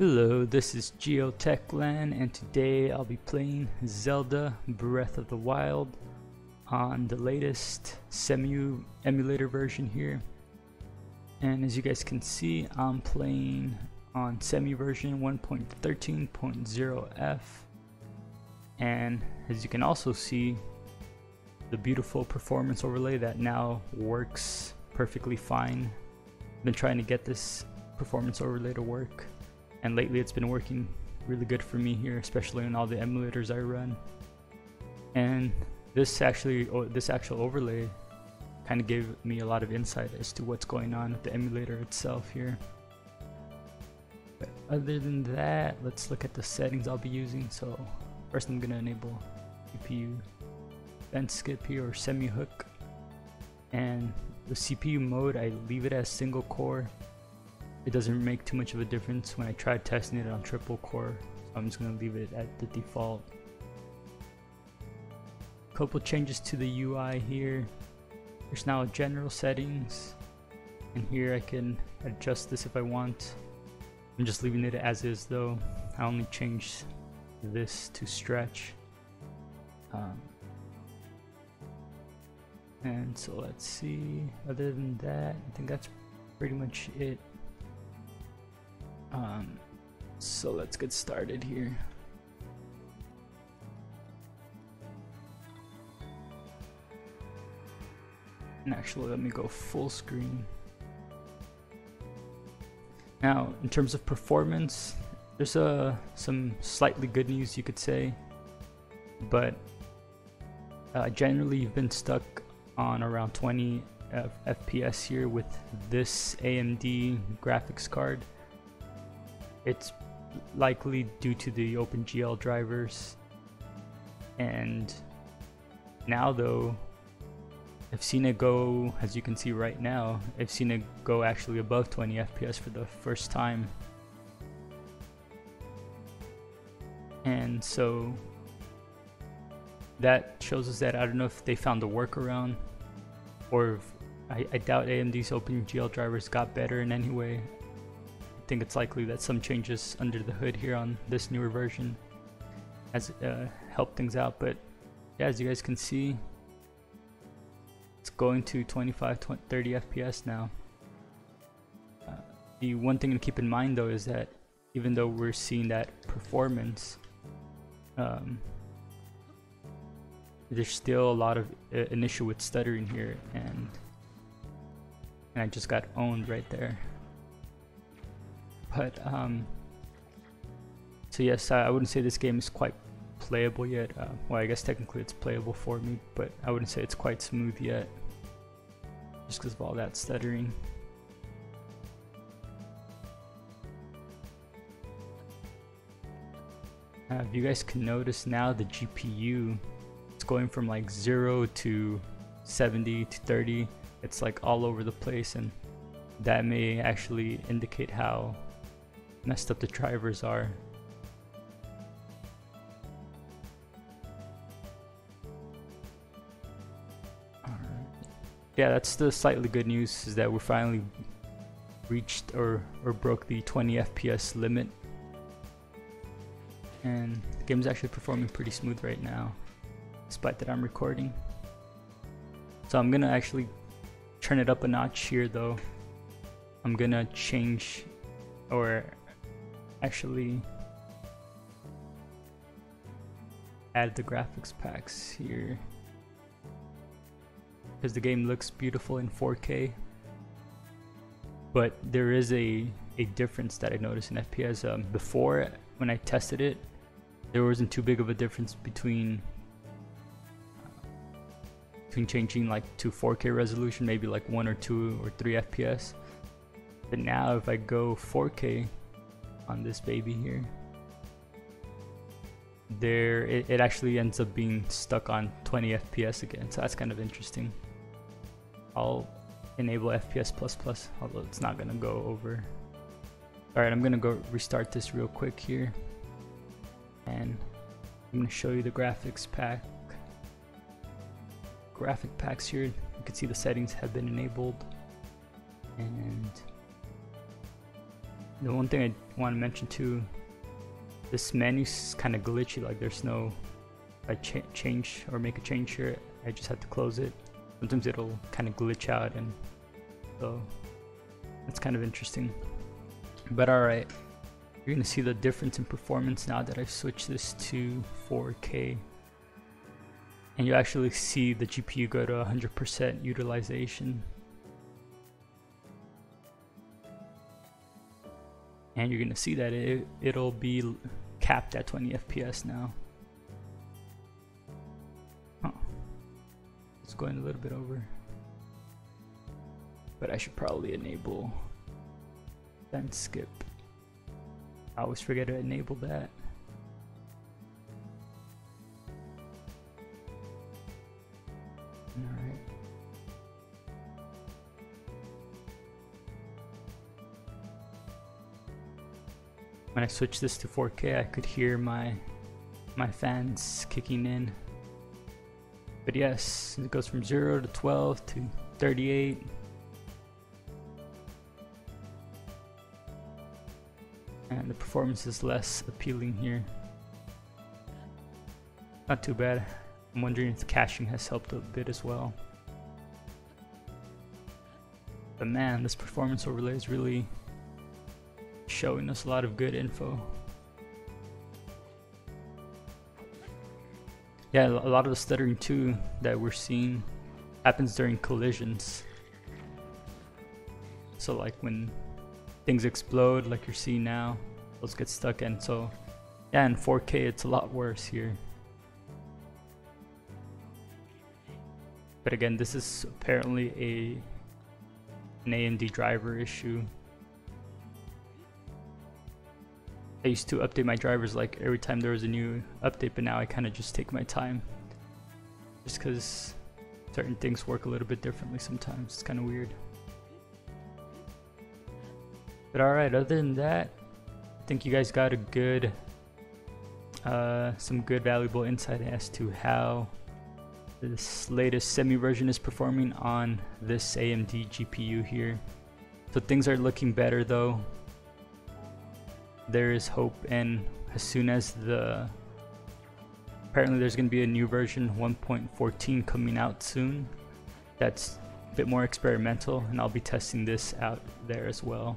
Hello, this is GeoTechland, and today I'll be playing Zelda Breath of the Wild on the latest Cemu emulator version here. And as you guys can see, I'm playing on Cemu version 1.13.0f. And as you can also see, the beautiful performance overlay that now works perfectly fine. I've been trying to get this performance overlay to work, and lately it's been working really good for me here, especially on all the emulators I run. And this actual overlay kind of gave me a lot of insight as to what's going on with the emulator itself here. But other than that, let's look at the settings I'll be using. So first I'm going to enable CPU event skip here, or Cemu hook, and the CPU mode I leave it as single core. It doesn't make too much of a difference when I tried testing it on triple core, so I'm just going to leave it at the default. Couple changes to the UI here. There's now general settings, and here I can adjust this if I want. I'm just leaving it as is though. I only changed this to stretch. And so let's see, other than that, I think that's pretty much it. So let's get started here. And actually, let me go full screen. Now, in terms of performance, there's some slightly good news, you could say, but generally you've been stuck on around 20 FPS here with this AMD graphics card. It's likely due to the OpenGL drivers, and now though I've seen it go, as you can see right now, I've seen it go actually above 20 FPS for the first time. And so that shows us that I don't know if they found a workaround, or if, I doubt AMD's OpenGL drivers got better in any way. I think it's likely that some changes under the hood here on this newer version has helped things out. But yeah, as you guys can see, it's going to 25, 30 FPS now. The one thing to keep in mind though is that even though we're seeing that performance, there's still a lot of an issue with stuttering here, and I just got owned right there. But so yes, I wouldn't say this game is quite playable yet. Well, I guess technically it's playable for me, but I wouldn't say it's quite smooth yet, just because of all that stuttering. If you guys can notice now, the GPU, it's going from like 0 to 70 to 30. It's like all over the place, and that may actually indicate how messed up the drivers are. Alright. Yeah, that's the slightly good news, is that we finally reached or broke the 20 FPS limit. And the game's actually performing pretty smooth right now, despite that I'm recording. So I'm gonna actually turn it up a notch here though. I'm gonna change, or actually add the graphics packs here, because the game looks beautiful in 4K, but there is a difference that I noticed in FPS. Before, when I tested it, there wasn't too big of a difference between changing like to 4K resolution, maybe like 1 or 2 or 3 FPS. But now if I go 4K on this baby here, it actually ends up being stuck on 20 FPS again, so that's kind of interesting. I'll enable FPS++, although it's not gonna go over. Alright, I'm gonna go restart this real quick here, and I'm gonna show you the graphics packs here. You can see the settings have been enabled, and The one thing I want to mention too, this menu's kind of glitchy, like there's no, if I change or make a change here, I just have to close it. Sometimes it'll kind of glitch out, and so it's kind of interesting. But alright, you're gonna see the difference in performance now that I've switched this to 4K. And you actually see the GPU go to 100% utilization. And you're gonna see that it'll be capped at 20 FPS now. Oh, it's going a little bit over. But I should probably enable then skip. I always forget to enable that. Alright. When I switch this to 4K, I could hear my fans kicking in. But yes, it goes from 0 to 12 to 38. And the performance is less appealing here. Not too bad. I'm wondering if caching has helped a bit as well. But man, this performance overlay is really showing us a lot of good info. Yeah, a lot of the stuttering too that we're seeing happens during collisions. So like when things explode like you're seeing now, those get stuck in. So yeah, in 4K it's a lot worse here. But again, this is apparently an AMD driver issue. I used to update my drivers like every time there was a new update, but now I kind of just take my time. Just because certain things work a little bit differently sometimes. It's kind of weird. But alright, other than that, I think you guys got a good, some good valuable insight as to how this latest Cemu version is performing on this AMD GPU here. So things are looking better though. There is hope, and as soon as apparently there's going to be a new version 1.14 coming out soon that's a bit more experimental, and I'll be testing this out there as well.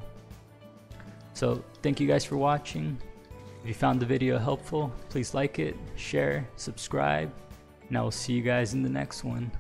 So thank you guys for watching. If you found the video helpful, please like it, share, subscribe, and I will see you guys in the next one.